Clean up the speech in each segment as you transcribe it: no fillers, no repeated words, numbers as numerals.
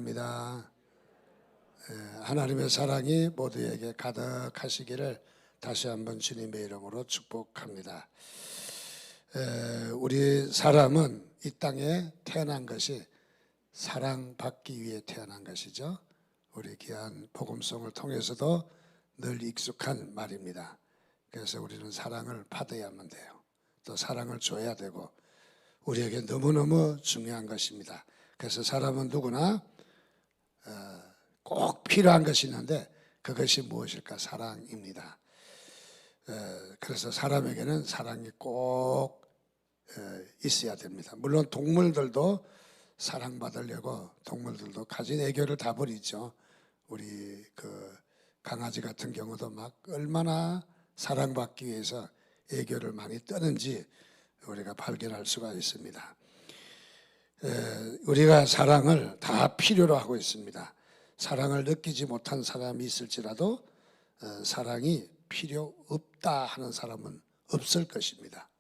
입니다. 하나님의 사랑이 모두에게 가득하시기를 다시 한번 주님의 이름으로 축복합니다. 우리 사람은 이 땅에 태어난 것이 사랑받기 위해 태어난 것이죠. 우리 귀한 복음성을 통해서도 늘 익숙한 말입니다. 그래서 우리는 사랑을 받아야만 돼요. 또 사랑을 줘야 되고 우리에게 너무너무 중요한 것입니다. 그래서 사람은 누구나 꼭 필요한 것이 있는데 그것이 무엇일까? 사랑입니다. 그래서 사람에게는 사랑이 꼭 있어야 됩니다. 물론 동물들도 사랑받으려고 동물들도 가진 애교를 다 부리죠. 우리 강아지 같은 경우도 막 얼마나 사랑받기 위해서 애교를 많이 떠는지 우리가 발견할 수가 있습니다. 우리가 사랑을 다 필요로 하고 있습니다. 사랑을 느끼지 못한 사람이 있을지라도 사랑이 필요 없다 하는 사람은 없을 것입니다.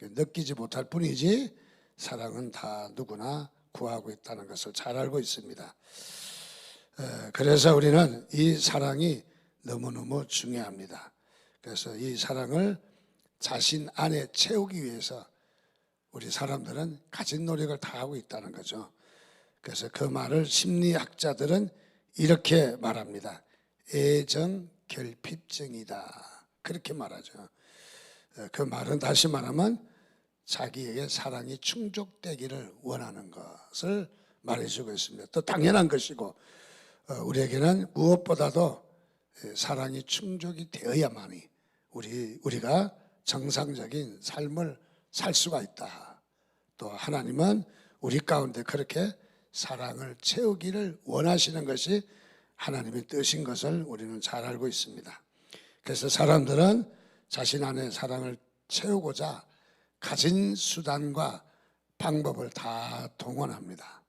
느끼지 못할 뿐이지 사랑은 다 누구나 구하고 있다는 것을 잘 알고 있습니다. 그래서 우리는 이 사랑이 너무너무 중요합니다. 그래서 이 사랑을 자신 안에 채우기 위해서 우리 사람들은 가진 노력을 다 하고 있다는 거죠. 그래서 그 말을 심리학자들은 이렇게 말합니다. 애정 결핍증이다. 그렇게 말하죠. 그 말은 다시 말하면 자기에게 사랑이 충족되기를 원하는 것을 말해주고 있습니다. 또 당연한 것이고 우리에게는 무엇보다도 사랑이 충족이 되어야만이 우리가 정상적인 삶을 살 수가 있다. 또 하나님은 우리 가운데 그렇게 사랑을 채우기를 원하시는 것이 하나님의 뜻인 것을 우리는 잘 알고 있습니다. 그래서 사람들은 자신 안에 사랑을 채우고자 가진 수단과 방법을 다 동원합니다.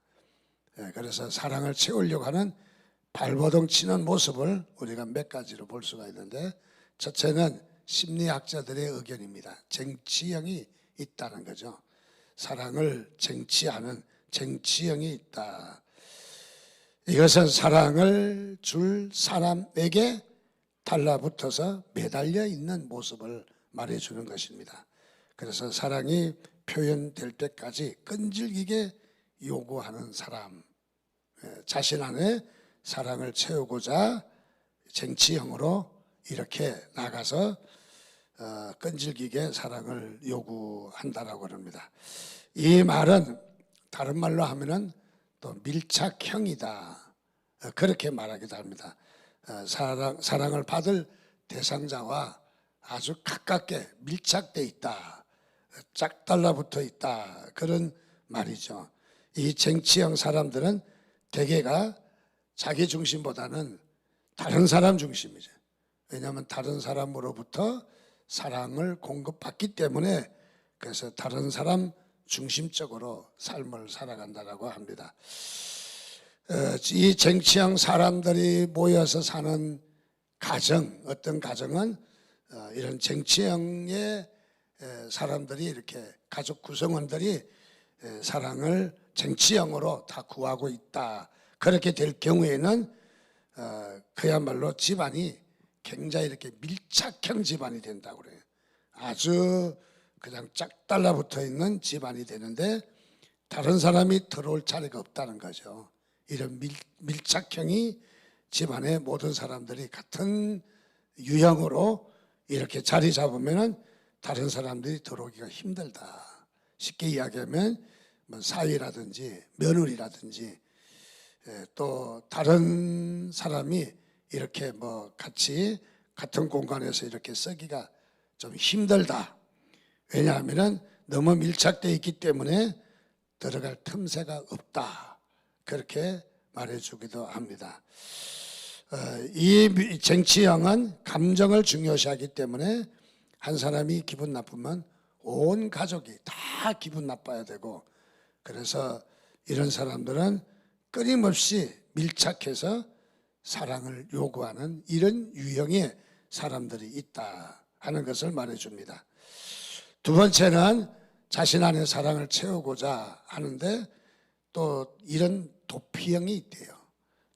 그래서 사랑을 채우려고 하는 발버둥 치는 모습을 우리가 몇 가지로 볼 수가 있는데, 첫째는 심리학자들의 의견입니다. 쟁취형이 있다는 거죠. 사랑을 쟁취하는 쟁취형이 있다. 이것은 사랑을 줄 사람에게 달라붙어서 매달려 있는 모습을 말해주는 것입니다. 그래서 사랑이 표현될 때까지 끈질기게 요구하는 사람, 자신 안에 사랑을 채우고자 쟁취형으로 이렇게 나가서 끈질기게 사랑을 요구한다라고 합니다. 이 말은 다른 말로 하면은 또 밀착형이다. 그렇게 말하기도 합니다. 사랑을 받을 대상자와 아주 가깝게 밀착돼 있다. 짝 달라붙어 있다. 그런 말이죠. 이 쟁취형 사람들은 대개가 자기 중심보다는 다른 사람 중심이죠. 왜냐하면 다른 사람으로부터 사랑을 공급받기 때문에 그래서 다른 사람 중심적으로 삶을 살아간다고 합니다. 이 쟁취형 사람들이 모여서 사는 가정, 어떤 가정은 이런 쟁취형의 사람들이 이렇게 가족 구성원들이 사랑을 쟁취형으로 다 구하고 있다. 그렇게 될 경우에는 그야말로 집안이 굉장히 이렇게 밀착형 집안이 된다고 그래요. 아주 그냥 짝 달라붙어 있는 집안이 되는데 다른 사람이 들어올 자리가 없다는 거죠. 이런 밀착형이 집안의 모든 사람들이 같은 유형으로 이렇게 자리 잡으면은 다른 사람들이 들어오기가 힘들다. 쉽게 이야기하면 뭐 사위라든지 며느리라든지 또 다른 사람이 이렇게 뭐 같이 같은 공간에서 이렇게 쓰기가 좀 힘들다. 왜냐하면 너무 밀착되어 있기 때문에 들어갈 틈새가 없다. 그렇게 말해주기도 합니다. 이 쟁취형은 감정을 중요시하기 때문에 한 사람이 기분 나쁘면 온 가족이 다 기분 나빠야 되고, 그래서 이런 사람들은 끊임없이 밀착해서 사랑을 요구하는 이런 유형의 사람들이 있다 하는 것을 말해줍니다. 두 번째는 자신 안에 사랑을 채우고자 하는데 또 이런 도피형이 있대요.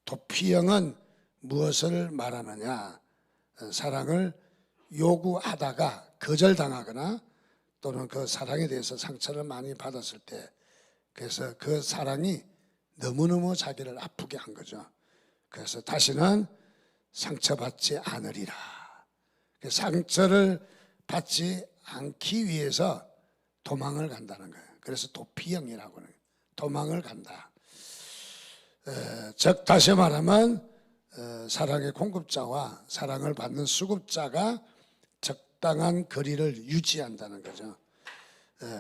도피형은 무엇을 말하느냐? 사랑을 요구하다가 거절당하거나 또는 그 사랑에 대해서 상처를 많이 받았을 때, 그래서 그 사랑이 너무너무 자기를 아프게 한 거죠. 그래서 다시는 상처받지 않으리라. 상처를 받지 않기 위해서 도망을 간다는 거예요. 그래서 도피형이라고 해요. 도망을 간다. 즉 다시 말하면 사랑의 공급자와 사랑을 받는 수급자가 적당한 거리를 유지한다는 거죠.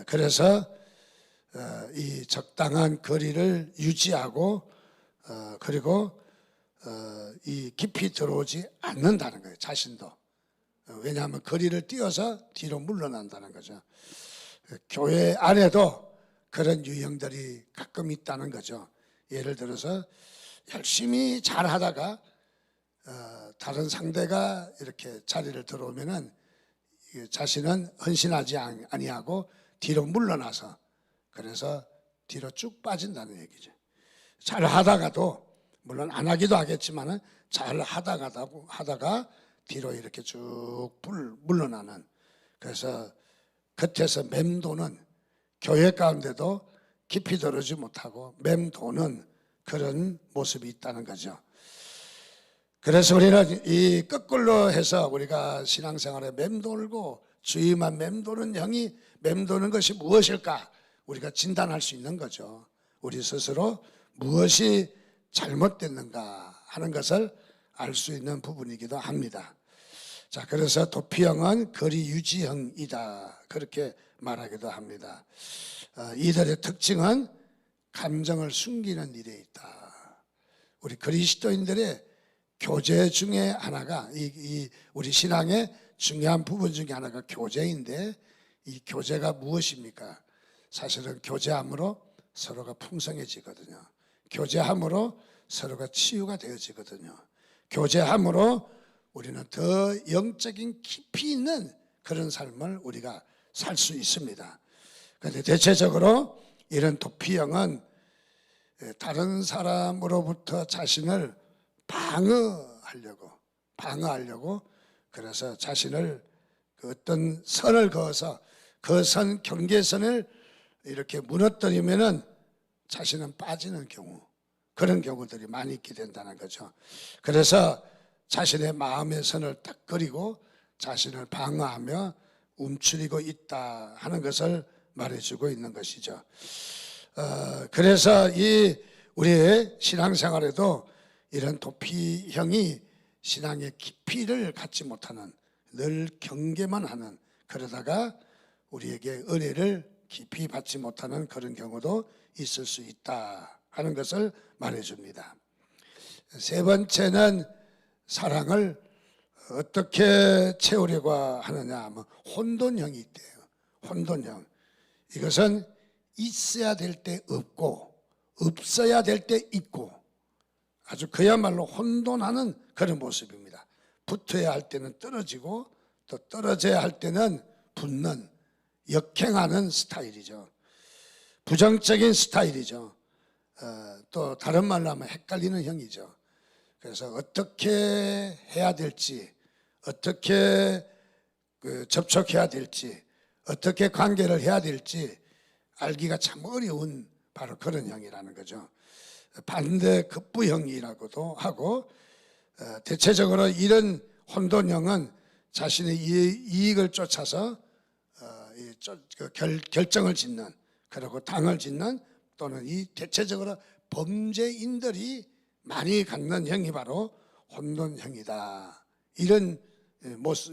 그래서 이 적당한 거리를 유지하고 그리고 이 깊이 들어오지 않는다는 거예요. 자신도. 왜냐하면 거리를 띄어서 뒤로 물러난다는 거죠. 교회 안에도 그런 유형들이 가끔 있다는 거죠. 예를 들어서 열심히 잘하다가 다른 상대가 이렇게 자리를 들어오면은 자신은 헌신하지 아니하고 뒤로 물러나서 그래서 뒤로 쭉 빠진다는 얘기죠. 잘하다가도 물론 안 하기도 하겠지만은 잘하다가 뒤로 이렇게 쭉 물러나는, 그래서 겉에서 맴도는, 교회 가운데도 깊이 들어오지 못하고 맴도는 그런 모습이 있다는 거죠. 그래서 우리는 이 거꾸로 해서 우리가 신앙생활에 맴돌고 주위만 맴도는 형이 맴도는 것이 무엇일까? 우리가 진단할 수 있는 거죠. 우리 스스로 무엇이 잘못됐는가 하는 것을 알 수 있는 부분이기도 합니다. 자, 그래서 도피형은 거리 유지형이다, 그렇게 말하기도 합니다. 이들의 특징은 감정을 숨기는 일에 있다. 우리 그리스도인들의 교제 중에 하나가 우리 신앙의 중요한 부분 중에 하나가 교제인데, 이 교제가 무엇입니까? 사실은 교제함으로 서로가 풍성해지거든요. 교제함으로 서로가 치유가 되어지거든요. 교제함으로 우리는 더 영적인 깊이 있는 그런 삶을 우리가 살 수 있습니다. 그런데 대체적으로 이런 도피형은 다른 사람으로부터 자신을 방어하려고 그래서 자신을 그 어떤 선을 그어서 그 선 경계선을 이렇게 무너뜨리면은 자신은 빠지는 경우, 그런 경우들이 많이 있게 된다는 거죠. 그래서 자신의 마음의 선을 딱 그리고 자신을 방어하며 움츠리고 있다 하는 것을 말해주고 있는 것이죠. 그래서 우리의 신앙생활에도 이런 도피형이 신앙의 깊이를 갖지 못하는, 늘 경계만 하는, 그러다가 우리에게 은혜를 깊이 받지 못하는 그런 경우도 있을 수 있다 하는 것을 말해줍니다. 세 번째는 사랑을 어떻게 채우려고 하느냐 하면 혼돈형이 있대요. 혼돈형. 이것은 있어야 될 때 없고 없어야 될 때 있고 아주 그야말로 혼돈하는 그런 모습입니다. 붙어야 할 때는 떨어지고 또 떨어져야 할 때는 붙는, 역행하는 스타일이죠. 부정적인 스타일이죠. 또 다른 말로 하면 헷갈리는 형이죠. 그래서 어떻게 해야 될지, 어떻게 접촉해야 될지, 어떻게 관계를 해야 될지 알기가 참 어려운 바로 그런 형이라는 거죠. 반대급부형이라고도 하고, 대체적으로 이런 혼돈형은 자신의 이익을 쫓아서 결정을 짓는, 그리고 당을 짓는, 또는 이 대체적으로 범죄인들이 많이 갖는 형이 바로 혼돈형이다, 이런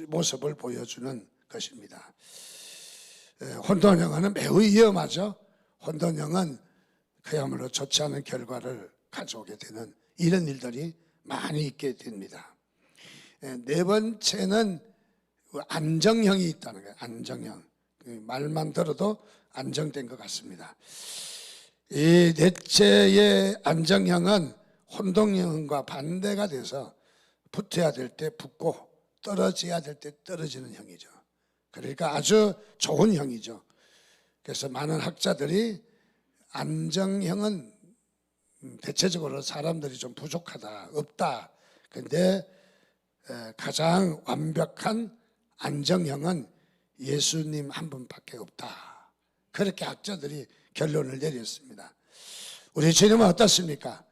모습을 보여주는 것입니다. 혼돈형은 매우 위험하죠. 혼돈형은 그야말로 좋지 않은 결과를 가져오게 되는 이런 일들이 많이 있게 됩니다. 네 번째는 안정형이 있다는 거예요. 안정형. 말만 들어도 안정된 것 같습니다. 이 넷째의 안정형은 혼돈형과 반대가 돼서 붙어야 될 때 붙고 떨어져야 될 때 떨어지는 형이죠. 그러니까 아주 좋은 형이죠. 그래서 많은 학자들이 안정형은 대체적으로 사람들이 좀 부족하다, 없다. 근데 가장 완벽한 안정형은 예수님 한 분밖에 없다. 그렇게 학자들이 결론을 내렸습니다. 우리 주님은 어떻습니까?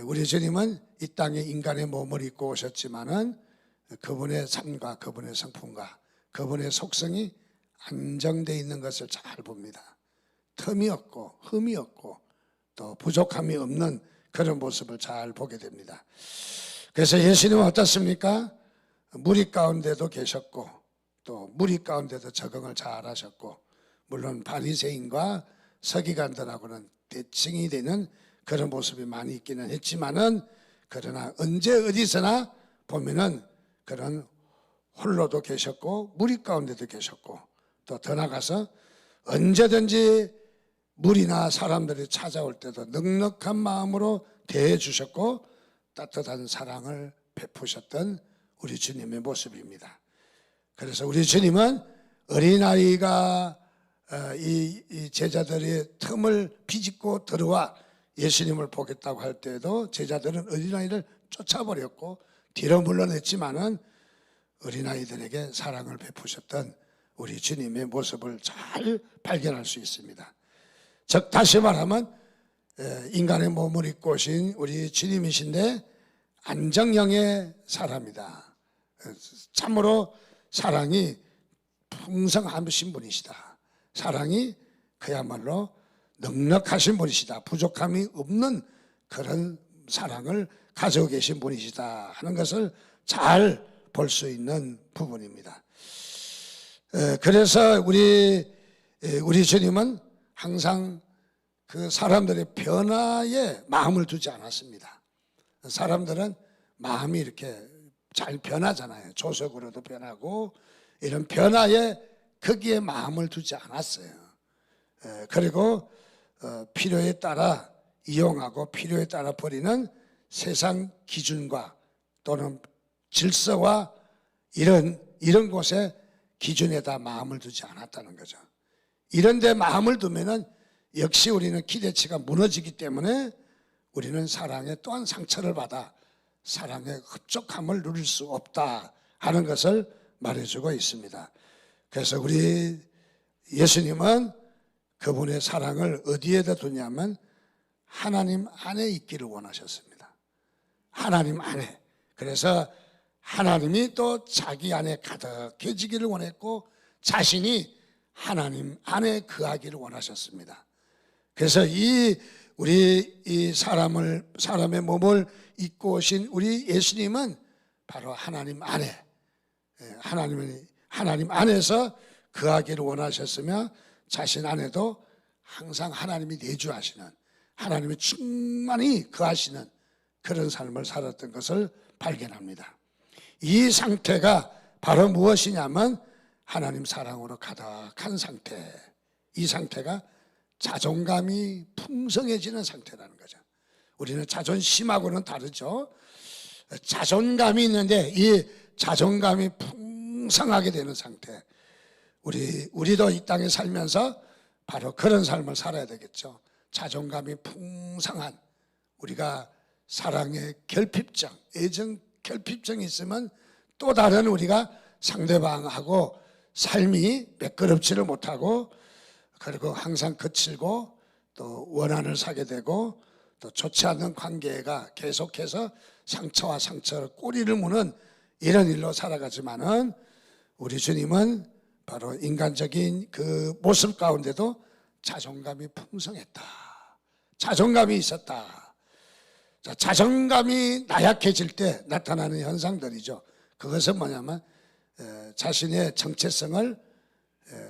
우리 주님은 이 땅에 인간의 몸을 입고 오셨지만은 그분의 삶과 그분의 성품과 그분의 속성이 안정되어 있는 것을 잘 봅니다. 틈이 없고 흠이 없고 또 부족함이 없는 그런 모습을 잘 보게 됩니다. 그래서 예수님은 어떻습니까? 무리 가운데도 계셨고 또 무리 가운데도 적응을 잘 하셨고 물론 바리새인과 서기관들하고는 대칭이 되는 그런 모습이 많이 있기는 했지만은 그러나 언제 어디서나 보면은 그런 홀로도 계셨고 무리 가운데도 계셨고 또 더 나가서 언제든지 무리나 사람들이 찾아올 때도 넉넉한 마음으로 대해 주셨고 따뜻한 사랑을 베푸셨던 우리 주님의 모습입니다. 그래서 우리 주님은 어린아이가 이 제자들의 틈을 비집고 들어와 예수님을 보겠다고 할 때에도 제자들은 어린아이를 쫓아버렸고 뒤로 물러냈지만은 어린아이들에게 사랑을 베푸셨던 우리 주님의 모습을 잘 발견할 수 있습니다. 즉 다시 말하면 인간의 몸을 입고 오신 우리 주님이신데 안정형의 사람이다. 참으로 사랑이 풍성하신 분이시다. 사랑이 그야말로 넉넉하신 분이시다. 부족함이 없는 그런 사랑을 가지고 계신 분이시다 하는 것을 잘 볼 수 있는 부분입니다. 그래서 우리 주님은 항상 그 사람들의 변화에 마음을 두지 않았습니다. 사람들은 마음이 이렇게 잘 변하잖아요. 조석으로도 변하고 이런 변화에 거기에 마음을 두지 않았어요. 그리고 필요에 따라 이용하고 필요에 따라 버리는 세상 기준과 또는 질서와 이런 곳에 기준에다 마음을 두지 않았다는 거죠. 이런 데 마음을 두면은 역시 우리는 기대치가 무너지기 때문에 우리는 사랑에 또한 상처를 받아 사랑의 흡족함을 누릴 수 없다 하는 것을 말해주고 있습니다. 그래서 우리 예수님은 그분의 사랑을 어디에다 두냐면 하나님 안에 있기를 원하셨습니다. 하나님 안에. 그래서 하나님이 또 자기 안에 가득해지기를 원했고 자신이 하나님 안에 거하기를 원하셨습니다. 그래서 우리 이 사람의 몸을 입고 오신 우리 예수님은 바로 하나님 안에 하나님 안에서 거하기를 원하셨으며 자신 안에도 항상 하나님이 내주하시는 하나님이 충만히 거하시는 그런 삶을 살았던 것을 발견합니다. 이 상태가 바로 무엇이냐면 하나님 사랑으로 가득한 상태. 이 상태가 자존감이 풍성해지는 상태라는 거죠. 우리는 자존심하고는 다르죠. 자존감이 있는데 이 자존감이 풍성하게 되는 상태. 우리도 이 땅에 살면서 바로 그런 삶을 살아야 되겠죠. 자존감이 풍성한 우리가 사랑의 결핍증, 애정 결핍증이 있으면 또 다른 우리가 상대방하고 삶이 매끄럽지를 못하고 그리고 항상 거칠고 또 원한을 사게 되고 또 좋지 않는 관계가 계속해서 상처와 상처를 꼬리를 무는 이런 일로 살아가지만은 우리 주님은 바로 인간적인 그 모습 가운데도 자존감이 풍성했다. 자존감이 있었다. 자, 자존감이 나약해질 때 나타나는 현상들이죠. 그것은 뭐냐면 자신의 정체성을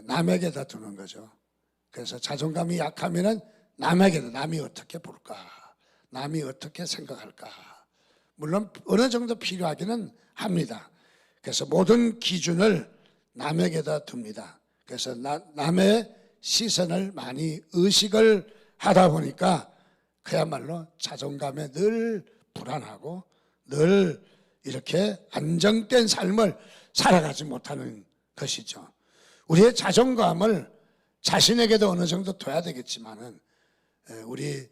남에게다 두는 거죠. 그래서 자존감이 약하면은 남이 어떻게 볼까? 남이 어떻게 생각할까? 물론 어느 정도 필요하기는 합니다. 그래서 모든 기준을 남에게다 둡니다. 그래서 남의 시선을 많이 의식을 하다 보니까 그야말로 자존감에 늘 불안하고 늘 이렇게 안정된 삶을 살아가지 못하는 것이죠. 우리의 자존감을 자신에게도 어느 정도 둬야 되겠지만은 우리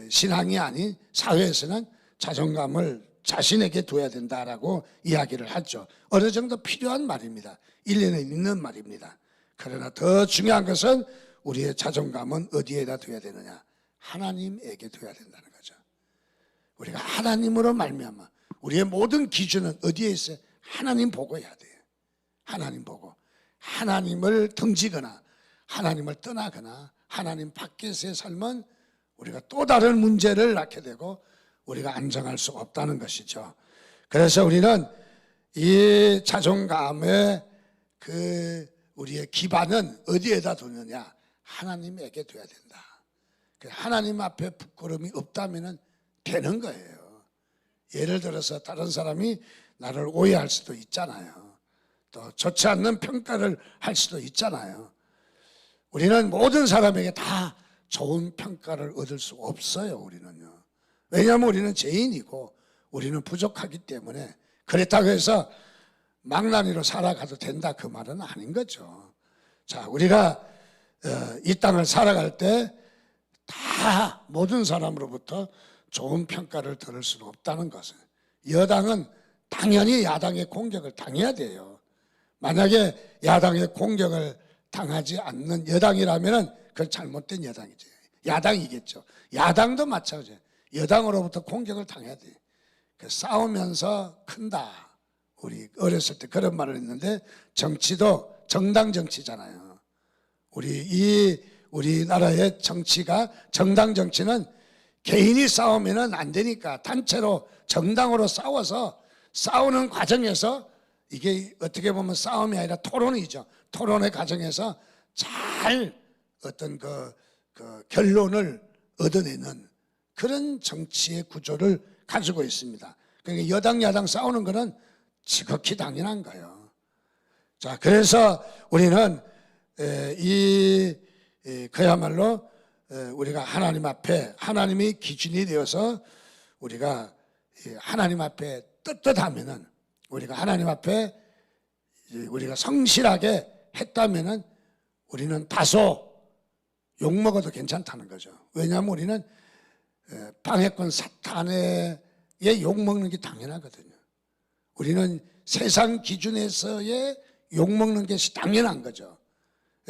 신앙이 아닌 사회에서는 자존감을 자신에게 둬야 된다라고 이야기를 하죠. 어느 정도 필요한 말입니다. 일리는 있는 말입니다. 그러나 더 중요한 것은 우리의 자존감은 어디에다 둬야 되느냐? 하나님에게 둬야 된다는 거죠. 우리가 하나님으로 말미암아 우리의 모든 기준은 어디에 있어요? 하나님 보고 해야 돼요. 하나님 보고. 하나님을 등지거나 하나님을 떠나거나 하나님 밖에서의 삶은 우리가 또 다른 문제를 낳게 되고 우리가 안정할 수 없다는 것이죠. 그래서 우리는 이 자존감의 우리의 기반은 어디에다 두느냐? 하나님에게 둬야 된다. 하나님 앞에 부끄러움이 없다면 되는 거예요. 예를 들어서 다른 사람이 나를 오해할 수도 있잖아요. 또 좋지 않는 평가를 할 수도 있잖아요. 우리는 모든 사람에게 다 좋은 평가를 얻을 수 없어요. 우리는요. 왜냐하면 우리는 죄인이고 우리는 부족하기 때문에 그렇다고 해서 망나니로 살아가도 된다 그 말은 아닌 거죠. 자, 우리가 이 땅을 살아갈 때 다 모든 사람으로부터 좋은 평가를 들을 수는 없다는 것은 여당은 당연히 야당의 공격을 당해야 돼요. 만약에 야당의 공격을 당하지 않는 여당이라면 그건 잘못된 여당이죠. 야당이겠죠. 야당도 마찬가지예요. 여당으로부터 공격을 당해야 돼요. 싸우면서 큰다. 우리 어렸을 때 그런 말을 했는데 정치도 정당 정치잖아요. 우리나라의 정치가 정당 정치는 개인이 싸우면 안 되니까 단체로 정당으로 싸워서 싸우는 과정에서 이게 어떻게 보면 싸움이 아니라 토론이죠. 토론의 과정에서 잘 어떤 그 결론을 얻어내는 그런 정치의 구조를 가지고 있습니다. 그러니까 여당 야당 싸우는 거는 지극히 당연한 거예요. 자, 그래서 우리는 그야말로 우리가 하나님 앞에 하나님이 기준이 되어서 우리가 하나님 앞에 떳떳하면은 우리가 하나님 앞에 우리가 성실하게 했다면은 우리는 다소 욕먹어도 괜찮다는 거죠. 왜냐하면 우리는 방해꾼 사탄에 욕먹는 게 당연하거든요. 우리는 세상 기준에서의 욕먹는 것이 당연한 거죠.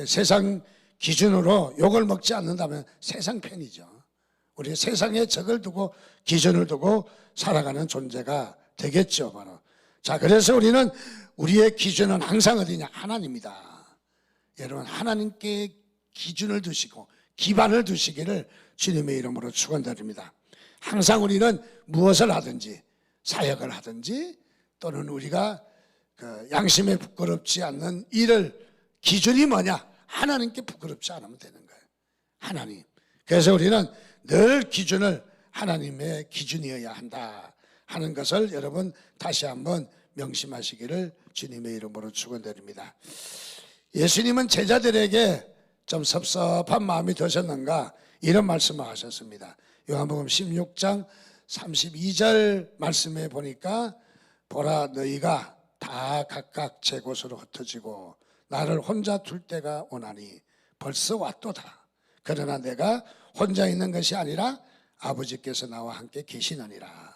세상 기준으로 욕을 먹지 않는다면 세상 편이죠. 우리 세상에 적을 두고 기준을 두고 살아가는 존재가 되겠죠, 바로. 자, 그래서 우리는 우리의 기준은 항상 어디냐? 하나님이다. 여러분, 하나님께 기준을 두시고 기반을 두시기를 주님의 이름으로 축원드립니다. 항상 우리는 무엇을 하든지 사역을 하든지 또는 우리가 양심에 부끄럽지 않는 일을 기준이 뭐냐? 하나님께 부끄럽지 않으면 되는 거예요. 하나님. 그래서 우리는 늘 기준을 하나님의 기준이어야 한다 하는 것을 여러분 다시 한번 명심하시기를 주님의 이름으로 축원드립니다. 예수님은 제자들에게 좀 섭섭한 마음이 드셨는가 이런 말씀을 하셨습니다. 요한복음 16장 32절 말씀에 보니까 보라 너희가 다 각각 제 곳으로 흩어지고 나를 혼자 둘 때가 오나니 벌써 왔도다. 그러나 내가 혼자 있는 것이 아니라 아버지께서 나와 함께 계시느니라.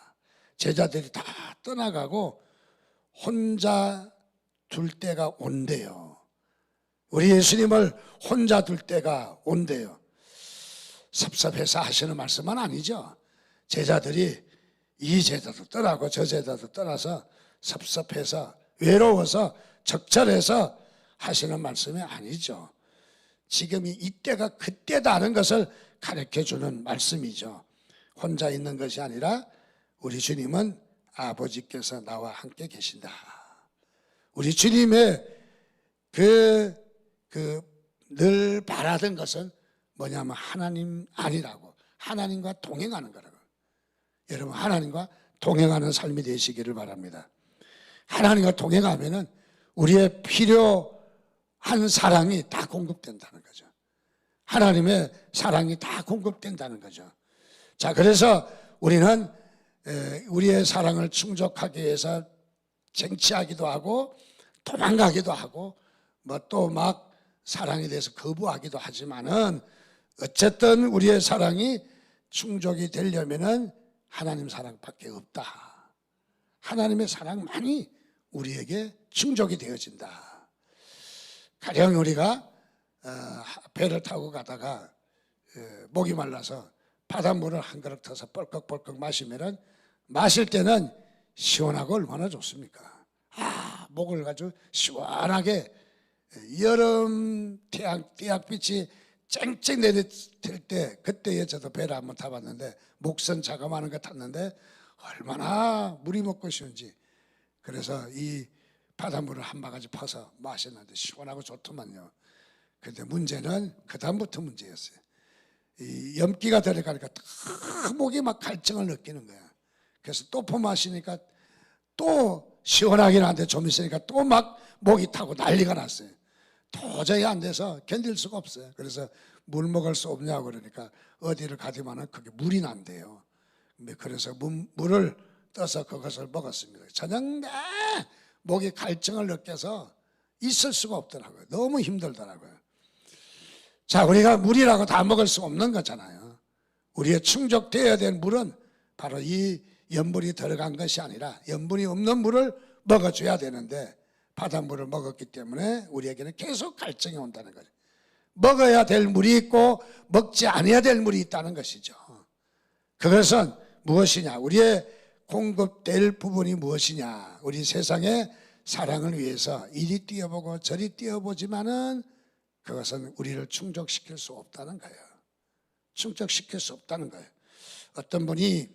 제자들이 다 떠나가고 혼자 둘 때가 온대요. 우리 예수님을 혼자 둘 때가 온대요. 섭섭해서 하시는 말씀은 아니죠. 제자들이 이 제자도 떠나고 저 제자도 떠나서 섭섭해서 외로워서 적절해서 하시는 말씀이 아니죠. 지금이 이때가 그때다는 것을 가르쳐주는 말씀이죠. 혼자 있는 것이 아니라 우리 주님은 아버지께서 나와 함께 계신다. 우리 주님의 늘 바라던 것은 뭐냐면 하나님 아니라고, 하나님과 동행하는 거라고. 여러분, 하나님과 동행하는 삶이 되시기를 바랍니다. 하나님과 동행하면은 우리의 필요한 사랑이 다 공급된다는 거죠. 하나님의 사랑이 다 공급된다는 거죠. 자, 그래서 우리는 우리의 사랑을 충족하기 위해서 쟁취하기도 하고 도망가기도 하고 뭐 또 막 사랑에 대해서 거부하기도 하지만은 어쨌든 우리의 사랑이 충족이 되려면은 하나님 사랑밖에 없다. 하나님의 사랑만이 우리에게 충족이 되어진다. 가령 우리가 배를 타고 가다가 목이 말라서 바닷물을 한 그릇 터서 뻘꺽뻘꺽 마시면은 마실 때는 시원하고 얼마나 좋습니까? 목을 가지고 시원하게 여름 태양빛이 쨍쨍 내릴 때 그때에 저도 배를 한번 타봤는데 목선 자금하는 거 탔는데 얼마나 물이 먹고 쉬운지. 그래서 이 바닷물을 한 바가지 퍼서 마셨는데 시원하고 좋더만요. 근데 문제는 그 다음부터 문제였어요. 이 염기가 들어가니까 목이 막 갈증을 느끼는 거야. 그래서 또 퍼마시니까 또 시원하긴 한데 좀 있으니까 또 막 목이 타고 난리가 났어요. 도저히 안 돼서 견딜 수가 없어요. 그래서 물 먹을 수 없냐고 그러니까 어디를 가지만은 그게 물이 난대요. 그래서 물을 떠서 그것을 먹었습니다. 저녁 내 목이 갈증을 느껴서 있을 수가 없더라고요. 너무 힘들더라고요. 자, 우리가 물이라고 다 먹을 수 없는 거잖아요. 우리의 충족되어야 될 물은 바로 이 염분이 들어간 것이 아니라 염분이 없는 물을 먹어줘야 되는데 바닷물을 먹었기 때문에 우리에게는 계속 갈증이 온다는 거죠. 먹어야 될 물이 있고 먹지 않아야 될 물이 있다는 것이죠. 그것은 무엇이냐? 우리의 공급될 부분이 무엇이냐? 우리 세상의 사랑을 위해서 이리 뛰어보고 저리 뛰어보지만은 그것은 우리를 충족시킬 수 없다는 거예요. 충족시킬 수 없다는 거예요. 어떤 분이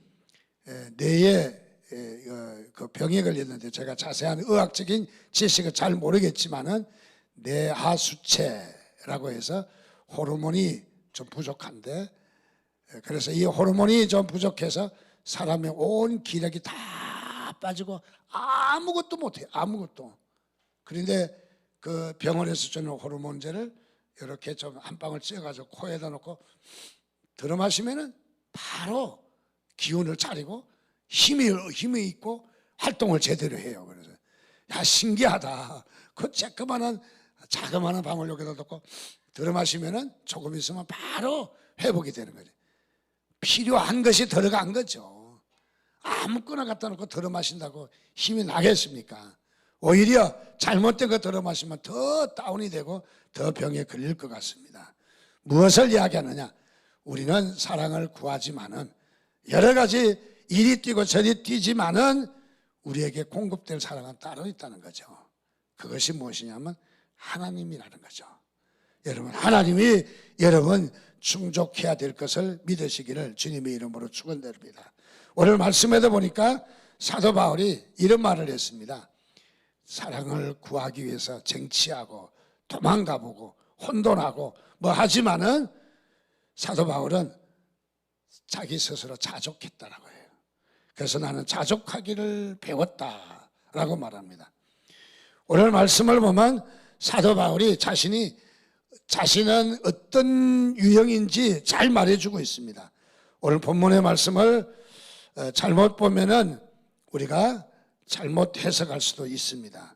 뇌에 그 병에 걸렸는데 제가 자세한 의학적인 지식을 잘 모르겠지만은 뇌하수체라고 해서 호르몬이 좀 부족한데 그래서 이 호르몬이 좀 부족해서 사람의 온 기력이 다 빠지고 아무것도 못해요. 아무것도. 그런데 그 병원에서 주는 호르몬제를 이렇게 좀 한 방울 찧어가지고 코에다 놓고 들어 마시면은 바로 기운을 차리고 힘이 있고 활동을 제대로 해요. 그래서 야 신기하다. 그 자그마한 방울 여기다 놓고 들어 마시면은 조금 있으면 바로 회복이 되는 거죠. 필요한 것이 들어간 거죠. 아무거나 갖다 놓고 들어 마신다고 힘이 나겠습니까? 오히려 잘못된 거 들어 마시면 더 다운이 되고 더 병에 걸릴 것 같습니다. 무엇을 이야기하느냐? 우리는 사랑을 구하지만은 여러 가지 이리 뛰고 저리 뛰지만은 우리에게 공급될 사랑은 따로 있다는 거죠. 그것이 무엇이냐면 하나님이라는 거죠. 여러분, 하나님이 여러분 충족해야 될 것을 믿으시기를 주님의 이름으로 축원드립니다. 오늘 말씀에도 보니까 사도 바울이 이런 말을 했습니다. 사랑을 구하기 위해서 쟁취하고 도망가보고 혼돈하고 뭐 하지만은 사도 바울은 자기 스스로 자족했다라고 해요. 그래서 나는 자족하기를 배웠다라고 말합니다. 오늘 말씀을 보면 사도 바울이 자신은 어떤 유형인지 잘 말해주고 있습니다. 오늘 본문의 말씀을 잘못 보면은 우리가 잘못 해석할 수도 있습니다.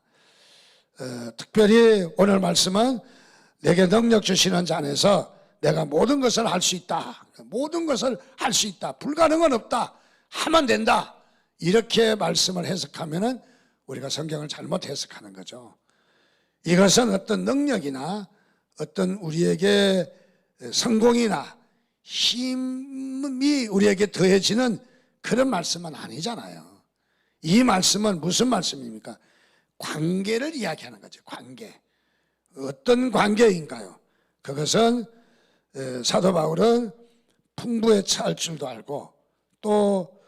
특별히 오늘 말씀은 내게 능력 주시는 자 안에서 내가 모든 것을 할 수 있다. 모든 것을 할 수 있다. 불가능은 없다. 하면 된다. 이렇게 말씀을 해석하면은 우리가 성경을 잘못 해석하는 거죠. 이것은 어떤 능력이나 어떤 우리에게 성공이나 힘이 우리에게 더해지는 그런 말씀은 아니잖아요. 이 말씀은 무슨 말씀입니까? 관계를 이야기하는 거죠. 관계. 어떤 관계인가요? 그것은 사도 바울은 풍부에 처할 줄도 알고 또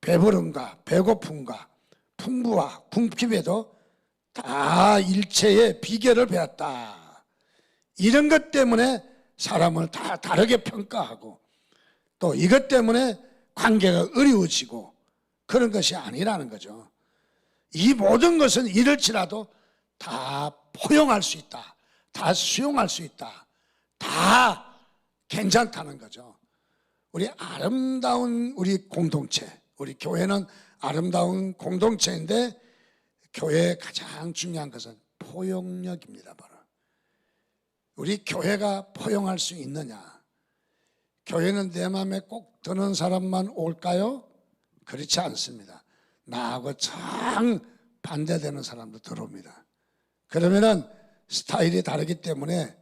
배부름과 배고픔과 풍부와 궁핍에도 다 일체의 비결을 배웠다. 이런 것 때문에 사람을 다 다르게 평가하고 또 이것 때문에 관계가 어려워지고 그런 것이 아니라는 거죠. 이 모든 것은 이럴지라도 다 포용할 수 있다. 다 수용할 수 있다. 다 괜찮다는 거죠. 우리 아름다운 우리 공동체, 우리 교회는 아름다운 공동체인데 교회의 가장 중요한 것은 포용력입니다. 바로 우리 교회가 포용할 수 있느냐, 교회는 내 마음에 꼭 드는 사람만 올까요? 그렇지 않습니다. 나하고 정 반대되는 사람도 들어옵니다. 그러면은 스타일이 다르기 때문에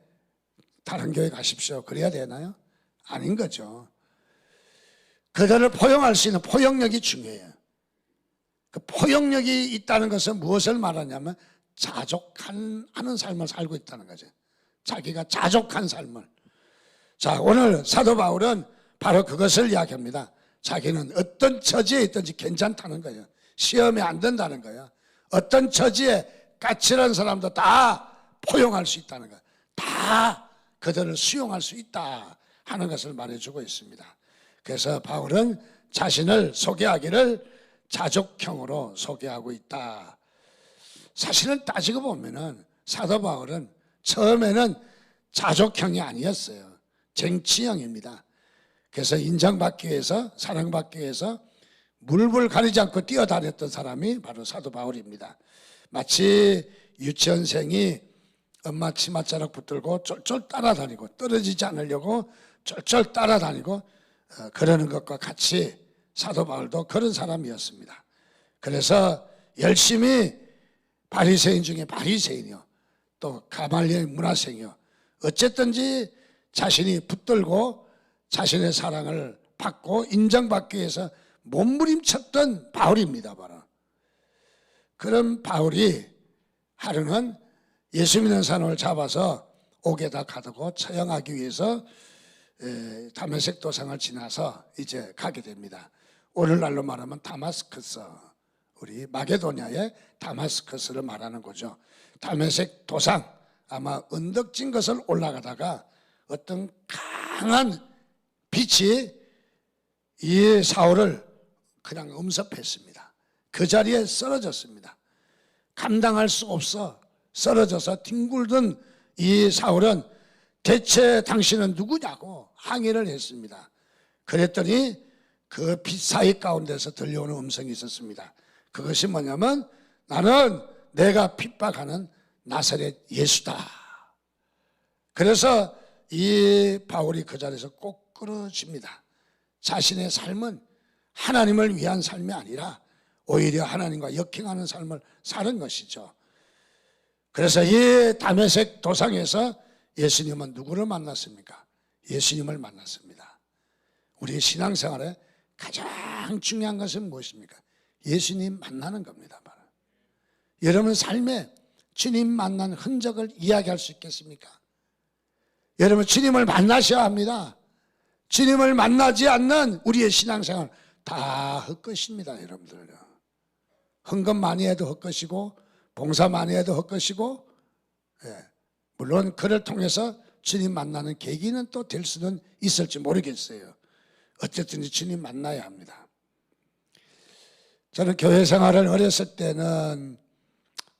다른 교회 가십시오. 그래야 되나요? 아닌 거죠. 그들을 포용할 수 있는 포용력이 중요해요. 그 포용력이 있다는 것은 무엇을 말하냐면 자족하는 삶을 살고 있다는 거죠. 자기가 자족한 삶을. 자, 오늘 사도 바울은 바로 그것을 이야기합니다. 자기는 어떤 처지에 있든지 괜찮다는 거예요. 시험에 안 된다는 거예요. 어떤 처지에 까칠한 사람도 다 포용할 수 있다는 거예요. 다 그들을 수용할 수 있다 하는 것을 말해주고 있습니다. 그래서 바울은 자신을 소개하기를 자족형으로 소개하고 있다. 사실은 따지고 보면은 사도 바울은 처음에는 자족형이 아니었어요. 쟁취형입니다. 그래서 인정받기 위해서, 사랑받기 위해서 물불 가리지 않고 뛰어다녔던 사람이 바로 사도 바울입니다. 마치 유치원생이 엄마 치맛자락 붙들고 쫄쫄 따라다니고 떨어지지 않으려고 쫄쫄 따라다니고 그러는 것과 같이 사도 바울도 그런 사람이었습니다. 그래서 열심히 바리새인 중에 바리새인이요, 또 가말리엘 문화생이요, 어쨌든지 자신이 붙들고 자신의 사랑을 받고 인정받기 위해서 몸부림쳤던 바울입니다. 바로 그런 바울이 하루는 예수 믿는 사람을 잡아서 옥에다 가두고 처형하기 위해서 다메섹 도상을 지나서 이제 가게 됩니다. 오늘날로 말하면 다마스커스, 우리 마게도냐의 다마스커스를 말하는 거죠. 다메섹 도상, 아마 언덕진 것을 올라가다가 어떤 강한 빛이 이 사울을 그냥 엄습했습니다. 그 자리에 쓰러졌습니다. 감당할 수 없어 쓰러져서 뒹굴던 이 사울은 대체 당신은 누구냐고 항의를 했습니다. 그랬더니 그 빛 사이 가운데서 들려오는 음성이 있었습니다. 그것이 뭐냐면 나는 내가 핍박하는 나사렛 예수다. 그래서 이 바울이 그 자리에서 꼭 끊어집니다. 자신의 삶은 하나님을 위한 삶이 아니라 오히려 하나님과 역행하는 삶을 사는 것이죠. 그래서 이 다메섹 도상에서 예수님은 누구를 만났습니까? 예수님을 만났습니다. 우리 신앙생활에 가장 중요한 것은 무엇입니까? 예수님 만나는 겁니다. 바로. 여러분 삶에 주님 만난 흔적을 이야기할 수 있겠습니까? 여러분 주님을 만나셔야 합니다. 주님을 만나지 않는 우리의 신앙생활 다 헛것입니다. 여러분들 헌금 많이 해도 헛것이고 봉사 많이 해도 헛것이고, 물론 그를 통해서 주님 만나는 계기는 또 될 수는 있을지 모르겠어요. 어쨌든 주님 만나야 합니다. 저는 교회 생활을 어렸을 때는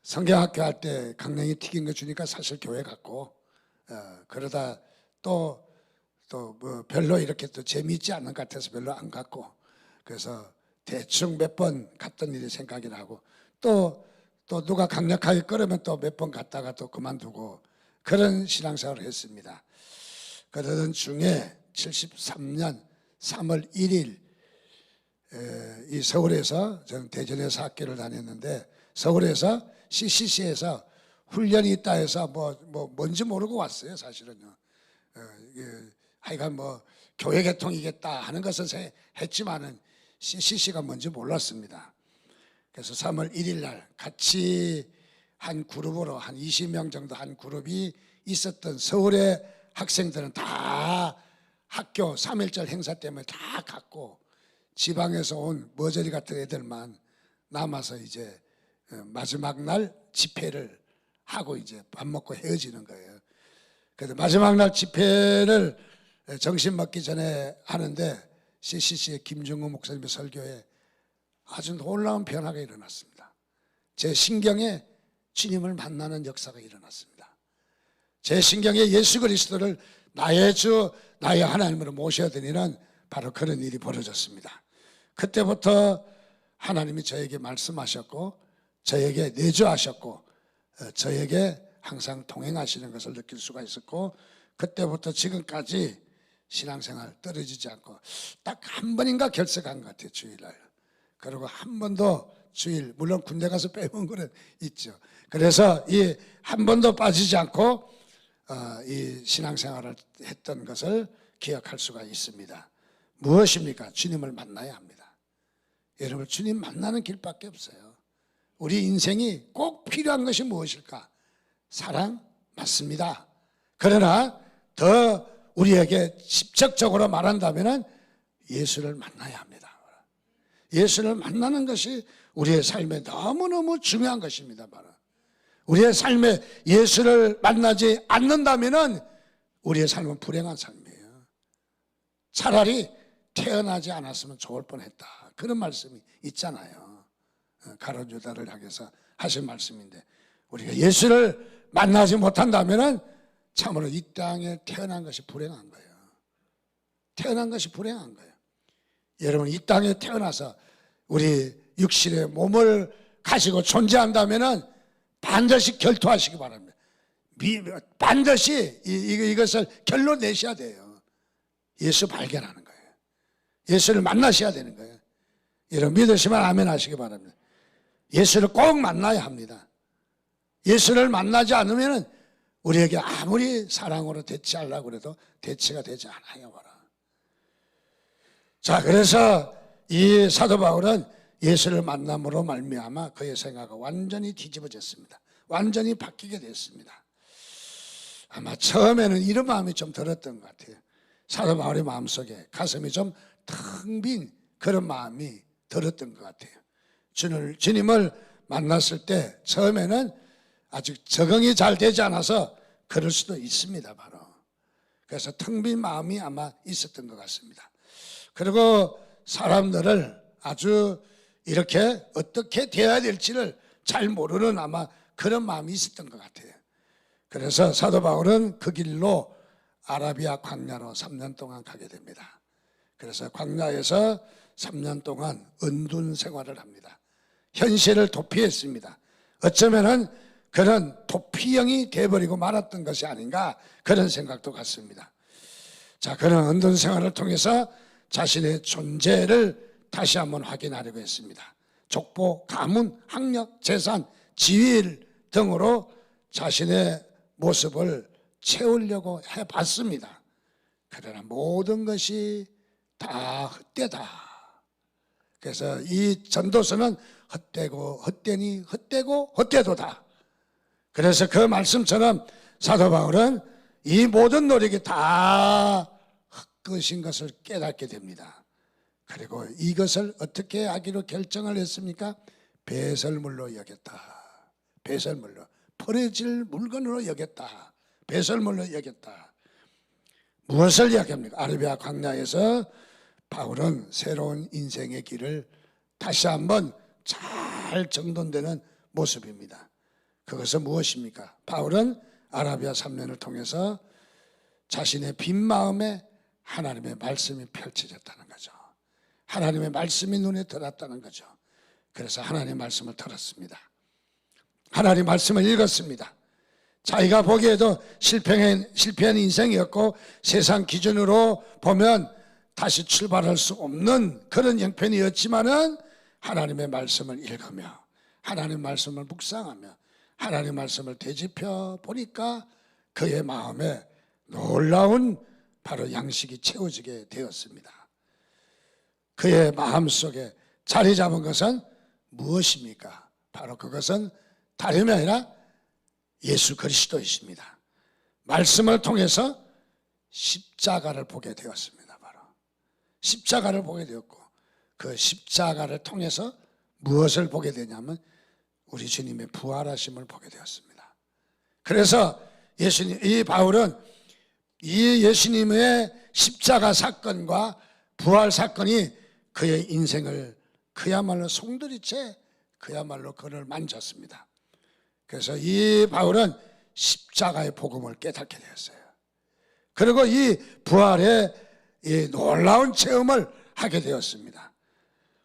성경학교 할 때 강냉이 튀긴 거 주니까 사실 교회 갔고, 그러다 또 뭐 별로 이렇게 또 재미있지 않은 것 같아서 별로 안 갔고, 그래서 대충 몇 번 갔던 일이 생각이 나고, 또 누가 강력하게 끌으면 또 몇 번 갔다가 또 그만두고 그런 신앙생활을 했습니다. 그러던 중에 73년 3월 1일 이 서울에서, 저는 대전에서 학교를 다녔는데 서울에서 CCC에서 훈련이 있다 해서 뭔지 모르고 왔어요. 사실은요. 하여간 교회 개통이겠다 하는 것을 했지만은 CCC가 뭔지 몰랐습니다. 그래서 3월 1일 날 같이 한 그룹으로 한 20명 정도 한 그룹이 있었던 서울의 학생들은 다 학교 3.1절 행사 때문에 다 갔고, 지방에서 온 머저리 같은 애들만 남아서 이제 마지막 날 집회를 하고 이제 밥 먹고 헤어지는 거예요. 그래서 마지막 날 집회를 점심 먹기 전에 하는데 CCC의 김중우 목사님의 설교에 아주 놀라운 변화가 일어났습니다. 제 신경에 주님을 만나는 역사가 일어났습니다. 제 신경에 예수 그리스도를 나의 주, 나의 하나님으로 모셔야 되니는 바로 그런 일이 벌어졌습니다. 그때부터 하나님이 저에게 말씀하셨고, 저에게 내주하셨고, 저에게 항상 동행하시는 것을 느낄 수가 있었고, 그때부터 지금까지 신앙생활 떨어지지 않고 딱 한 번인가 결석한 것 같아요. 주일날. 그리고 한 번도 주일, 물론 군대 가서 빼먹은 거는 있죠. 그래서 이 한 번도 빠지지 않고 이 신앙생활을 했던 것을 기억할 수가 있습니다. 무엇입니까? 주님을 만나야 합니다. 여러분, 주님 만나는 길밖에 없어요. 우리 인생이 꼭 필요한 것이 무엇일까? 사랑 맞습니다. 그러나 더 우리에게 직접적으로 말한다면 예수를 만나야 합니다. 예수를 만나는 것이 우리의 삶에 너무너무 중요한 것입니다. 바로 우리의 삶에 예수를 만나지 않는다면 우리의 삶은 불행한 삶이에요. 차라리 태어나지 않았으면 좋을 뻔했다. 그런 말씀이 있잖아요. 가룟 유다를 향해서 하신 말씀인데, 우리가 예수를 만나지 못한다면 참으로 이 땅에 태어난 것이 불행한 거예요. 태어난 것이 불행한 거예요. 여러분, 이 땅에 태어나서 우리 육신의 몸을 가지고 존재한다면 반드시 결투하시기 바랍니다. 반드시 이것을 결론 내셔야 돼요. 예수 발견하는 거예요. 예수를 만나셔야 되는 거예요. 여러분, 믿으시면 아멘 하시기 바랍니다. 예수를 꼭 만나야 합니다. 예수를 만나지 않으면 우리에게 아무리 사랑으로 대치하려고 해도 대치가 되지 않아요. 자, 그래서 이 사도 바울은 예수를 만남으로 말미암아 그의 생각이 완전히 뒤집어졌습니다. 완전히 바뀌게 됐습니다. 아마 처음에는 이런 마음이 좀 들었던 것 같아요. 사도 바울의 마음속에 가슴이 좀 텅 빈 그런 마음이 들었던 것 같아요. 주님을 만났을 때 처음에는 아직 적응이 잘 되지 않아서 그럴 수도 있습니다. 바로 그래서 텅 빈 마음이 아마 있었던 것 같습니다. 그리고 사람들을 아주 이렇게 어떻게 대해야 될지를 잘 모르는 아마 그런 마음이 있었던 것 같아요. 그래서 사도 바울은 그 길로 아라비아 광야로 3년 동안 가게 됩니다. 그래서 광야에서 3년 동안 은둔 생활을 합니다. 현실을 도피했습니다. 어쩌면은 그런 도피형이 돼버리고 말았던 것이 아닌가 그런 생각도 같습니다. 자, 그런 은둔 생활을 통해서 자신의 존재를 다시 한번 확인하려고 했습니다. 족보, 가문, 학력, 재산, 지위 등으로 자신의 모습을 채우려고 해봤습니다. 그러나 모든 것이 다 헛되다. 그래서 이 전도서는 헛되고 헛되니 헛되고 헛되도다. 그래서 그 말씀처럼 사도 바울은 이 모든 노력이 다 헛것인 것을 깨닫게 됩니다. 그리고 이것을 어떻게 하기로 결정을 했습니까? 배설물로 여겼다. 배설물로, 버려질 물건으로 여겼다. 배설물로 여겼다. 무엇을 이야기합니까? 아라비아 광야에서 바울은 새로운 인생의 길을 다시 한번 잘 정돈되는 모습입니다. 그것은 무엇입니까? 바울은 아라비아 3년을 통해서 자신의 빈 마음에 하나님의 말씀이 펼쳐졌다는 거죠. 하나님의 말씀이 눈에 들어왔다는 거죠. 그래서 하나님의 말씀을 들었습니다. 하나님의 말씀을 읽었습니다. 자기가 보기에도 실패한 인생이었고 세상 기준으로 보면 다시 출발할 수 없는 그런 형편이었지만은 하나님의 말씀을 읽으며 하나님의 말씀을 묵상하며 하나님의 말씀을 되짚어 보니까 그의 마음에 놀라운 바로 양식이 채워지게 되었습니다. 그의 마음속에 자리 잡은 것은 무엇입니까? 바로 그것은 다름이 아니라 예수 그리스도이십니다. 말씀을 통해서 십자가를 보게 되었습니다. 바로 십자가를 보게 되었고 그 십자가를 통해서 무엇을 보게 되냐면 우리 주님의 부활하심을 보게 되었습니다. 그래서 이 바울은 이 예수님의 십자가 사건과 부활 사건이 그의 인생을 그야말로 송두리째 그야말로 그를 만졌습니다. 그래서 이 바울은 십자가의 복음을 깨닫게 되었어요. 그리고 이 부활의 이 놀라운 체험을 하게 되었습니다.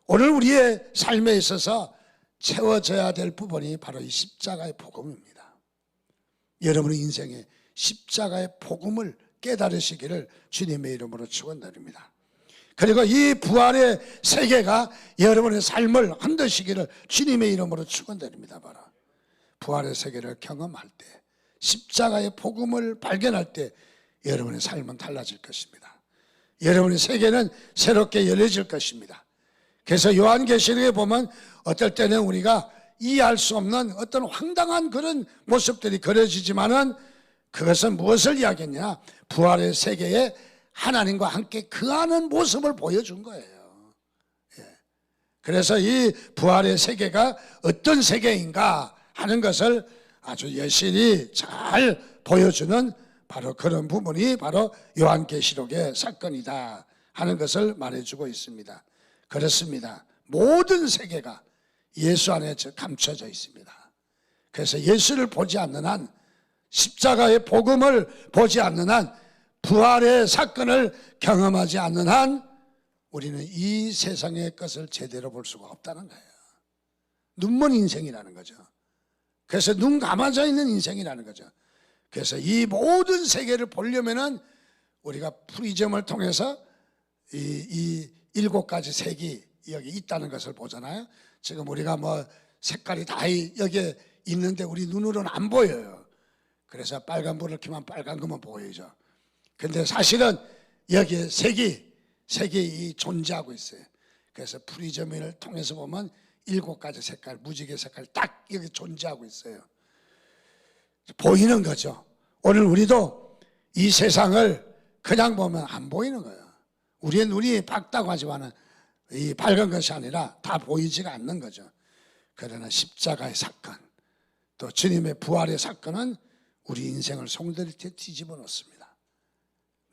오늘 우리의 삶에 있어서 채워져야 될 부분이 바로 이 십자가의 복음입니다. 여러분의 인생에 십자가의 복음을 깨달으시기를 주님의 이름으로 축원드립니다. 그리고 이 부활의 세계가 여러분의 삶을 흔드시기를 주님의 이름으로 축원드립니다. 바로 부활의 세계를 경험할 때, 십자가의 복음을 발견할 때 여러분의 삶은 달라질 것입니다. 여러분의 세계는 새롭게 열려질 것입니다. 그래서 요한계시록에 보면 어떨 때는 우리가 이해할 수 없는 어떤 황당한 그런 모습들이 그려지지만은 그것은 무엇을 이야기했냐? 부활의 세계에 하나님과 함께 거하는 모습을 보여준 거예요. 그래서 이 부활의 세계가 어떤 세계인가 하는 것을 아주 여실히 잘 보여주는 바로 그런 부분이 바로 요한계시록의 사건이다 하는 것을 말해주고 있습니다. 그렇습니다. 모든 세계가 예수 안에 감춰져 있습니다. 그래서 예수를 보지 않는 한, 십자가의 복음을 보지 않는 한, 부활의 사건을 경험하지 않는 한 우리는 이 세상의 것을 제대로 볼 수가 없다는 거예요. 눈먼 인생이라는 거죠. 그래서 눈 감아져 있는 인생이라는 거죠. 그래서 이 모든 세계를 보려면은 우리가 프리즘을 통해서 이 7가지 색이 여기 있다는 것을 보잖아요. 지금 우리가 뭐 색깔이 다 여기에 있는데 우리 눈으로는 안 보여요. 그래서 빨간 불을 켜면 빨간 것만 보이죠. 근데 사실은 여기에 색이 존재하고 있어요. 그래서 프리즘을 통해서 보면 7가지 색깔, 무지개 색깔 딱 여기 존재하고 있어요. 보이는 거죠. 오늘 우리도 이 세상을 그냥 보면 안 보이는 거예요. 우리의 눈이 밝다고 하지만은 이 밝은 것이 아니라 다 보이지가 않는 거죠. 그러나 십자가의 사건, 또 주님의 부활의 사건은 우리 인생을 송두리째 뒤집어 놓습니다.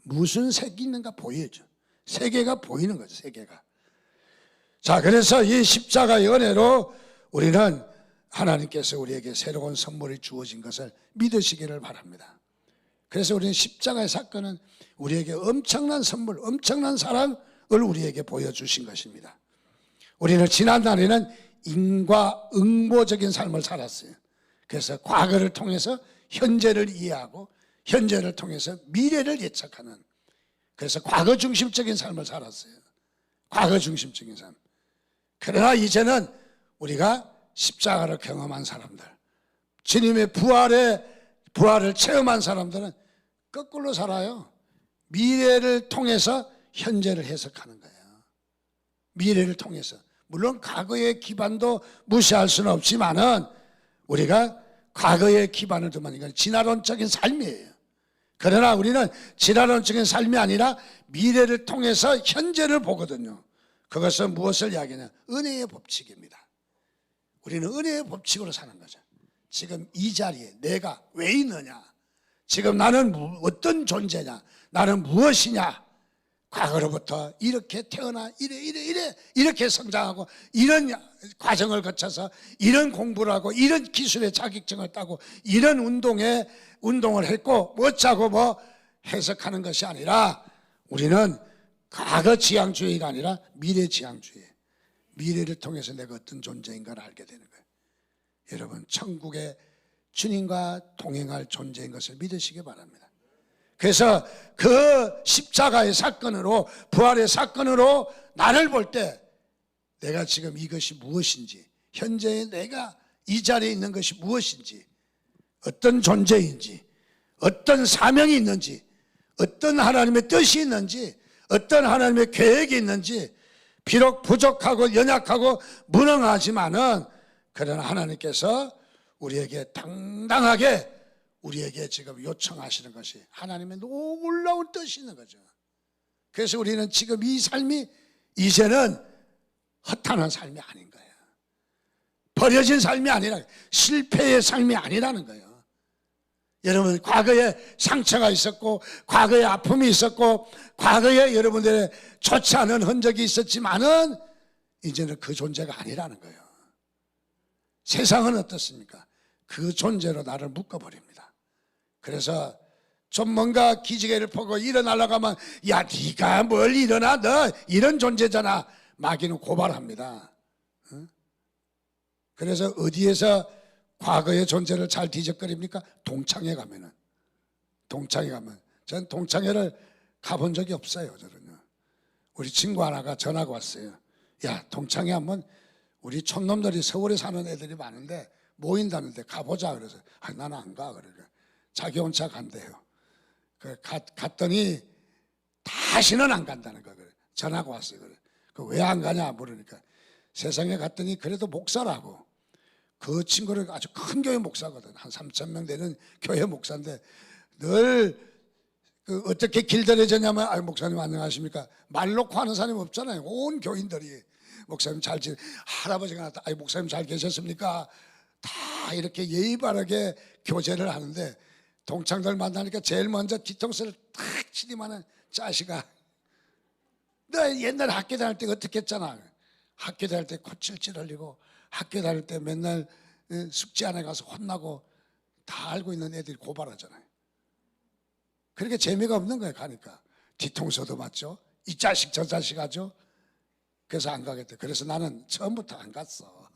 무슨 색이 있는가 보여죠. 세계가 보이는 거죠. 세계가. 자, 그래서 이 십자가의 은혜로 우리는 하나님께서 우리에게 새로운 선물이 주어진 것을 믿으시기를 바랍니다. 그래서 우리는 십자가의 사건은 우리에게 엄청난 선물, 엄청난 사랑을 우리에게 보여주신 것입니다. 우리는 지난날에는 인과응보적인 삶을 살았어요. 그래서 과거를 통해서 현재를 이해하고 현재를 통해서 미래를 예측하는, 그래서 과거 중심적인 삶을 살았어요. 과거 중심적인 삶. 그러나 이제는 우리가 십자가를 경험한 사람들, 주님의 부활을 체험한 사람들은 거꾸로 살아요. 미래를 통해서 현재를 해석하는 거예요. 미래를 통해서. 물론 과거의 기반도 무시할 수는 없지만은 우리가 과거의 기반을 두면 이건 진화론적인 삶이에요. 그러나 우리는 진화론적인 삶이 아니라 미래를 통해서 현재를 보거든요. 그것은 무엇을 이야기하냐? 은혜의 법칙입니다. 우리는 은혜의 법칙으로 사는 거죠. 지금 이 자리에 내가 왜 있느냐? 지금 나는 어떤 존재냐? 나는 무엇이냐? 과거로부터 이렇게 태어나 이렇게 성장하고 이런 과정을 거쳐서 이런 공부를 하고 이런 기술의 자격증을 따고 이런 운동을 했고 어쩌고 뭐 해석하는 것이 아니라 우리는 과거 지향주의가 아니라 미래 지향주의. 미래를 통해서 내가 어떤 존재인가를 알게 되는 거예요. 여러분, 천국의 주님과 동행할 존재인 것을 믿으시기 바랍니다. 그래서 그 십자가의 사건으로, 부활의 사건으로 나를 볼 때 내가 지금 이것이 무엇인지, 현재의 내가 이 자리에 있는 것이 무엇인지, 어떤 존재인지, 어떤 사명이 있는지, 어떤 하나님의 뜻이 있는지, 어떤 하나님의 계획이 있는지, 비록 부족하고 연약하고 무능하지만은 그러나 하나님께서 우리에게 당당하게 우리에게 지금 요청하시는 것이 하나님의 놀라운 뜻이 있는 거죠. 그래서 우리는 지금 이 삶이 이제는 허탄한 삶이 아닌 거예요. 버려진 삶이 아니라 실패의 삶이 아니라는 거예요. 여러분, 과거에 상처가 있었고 과거에 아픔이 있었고 과거에 여러분들의 좋지 않은 흔적이 있었지만은 이제는 그 존재가 아니라는 거예요. 세상은 어떻습니까? 그 존재로 나를 묶어버립니다. 그래서 좀 뭔가 기지개를 펴고 일어나려고 하면 야, 네가 뭘 일어나? 너 이런 존재잖아. 마귀는 고발합니다. 그래서 어디에서 과거의 존재를 잘 뒤적거립니까? 동창회 가면 전 동창회를 가본 적이 없어요. 저는요. 우리 친구 하나가 전화가 왔어요. 야, 동창회 한번 우리 촌놈들이 서울에 사는 애들이 많은데 모인다는데 가보자. 그래서 나는 안 가. 그러니까 자기 혼자 간대요. 갔더니 다시는 안 간다는 거. 그래. 전화가 왔어요. 그래. 왜 안 가냐 물으니까 세상에 갔더니 그래도 목사라고. 그 친구를 아주 큰 교회 목사거든. 한 3,000명 되는 교회 목사인데 늘 어떻게 길들여졌냐면 목사님 안녕하십니까? 말 놓고 하는 사람이 없잖아요. 온 교인들이 목사님 잘 할아버지가 나타 목사님 잘 계셨습니까? 다 이렇게 예의 바르게 교제를 하는데 동창들 만나니까 제일 먼저 뒤통수를 탁 치기만은 자식아 너 옛날에 학교 다닐 때 어떻게 했잖아. 학교 다닐 때 코찔찔 흘리고 학교 다닐 때 맨날 숙제 안에 가서 혼나고 다 알고 있는 애들이 고발하잖아요. 그렇게 재미가 없는 거예요. 가니까 뒤통수도 맞죠. 이 자식 저 자식 하죠. 그래서 안 가겠대. 그래서 나는 처음부터 안 갔어.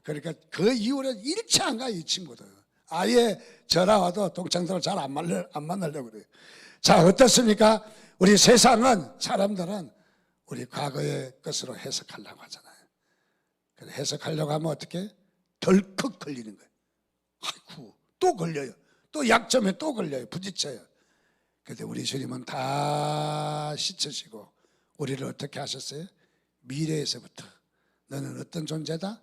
그러니까 그 이후로 일체 안 가요. 이 친구들 아예 전화 와도 동창들을 잘 안 만나려고 그래요. 자, 어떻습니까? 우리 세상은 사람들은 우리 과거의 것으로 해석하려고 하잖아요. 그래 해석하려고 하면 어떻게? 덜컥 걸리는 거예요. 아이고 또 걸려요. 또 약점에 또 걸려요. 부딪혀요. 그런데 우리 주님은 다 씻으시고 우리를 어떻게 하셨어요? 미래에서부터 너는 어떤 존재다?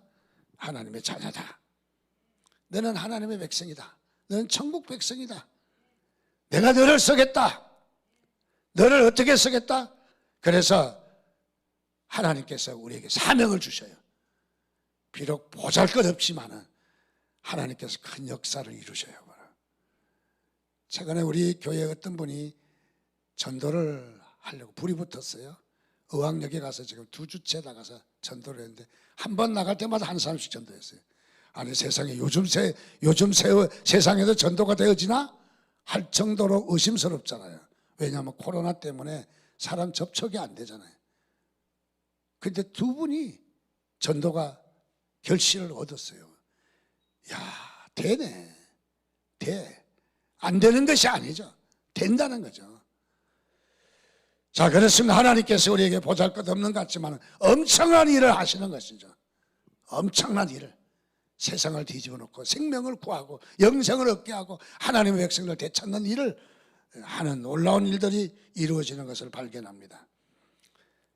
하나님의 자녀다. 너는 하나님의 백성이다. 너는 천국 백성이다. 내가 너를 쓰겠다. 너를 어떻게 쓰겠다? 그래서 하나님께서 우리에게 사명을 주셔요. 비록 보잘것없지만은 하나님께서 큰 역사를 이루셔요. 최근에 우리 교회에 어떤 분이 전도를 하려고 불이 붙었어요. 의왕역에 가서 지금 2주째 나가서 전도를 했는데 한 번 나갈 때마다 한 사람씩 전도했어요. 아니 세상에 요즘 세상에도 전도가 되어지나? 할 정도로 의심스럽잖아요. 왜냐하면 코로나 때문에 사람 접촉이 안 되잖아요. 근데 두 분이 전도가 결실을 얻었어요. 야, 되네. 돼. 안 되는 것이 아니죠. 된다는 거죠. 자, 그렇습니다. 하나님께서 우리에게 보잘것없는 것 같지만 엄청난 일을 하시는 것이죠. 엄청난 일을. 세상을 뒤집어 놓고 생명을 구하고 영생을 얻게 하고 하나님의 백성을 되찾는 일을 하는 놀라운 일들이 이루어지는 것을 발견합니다.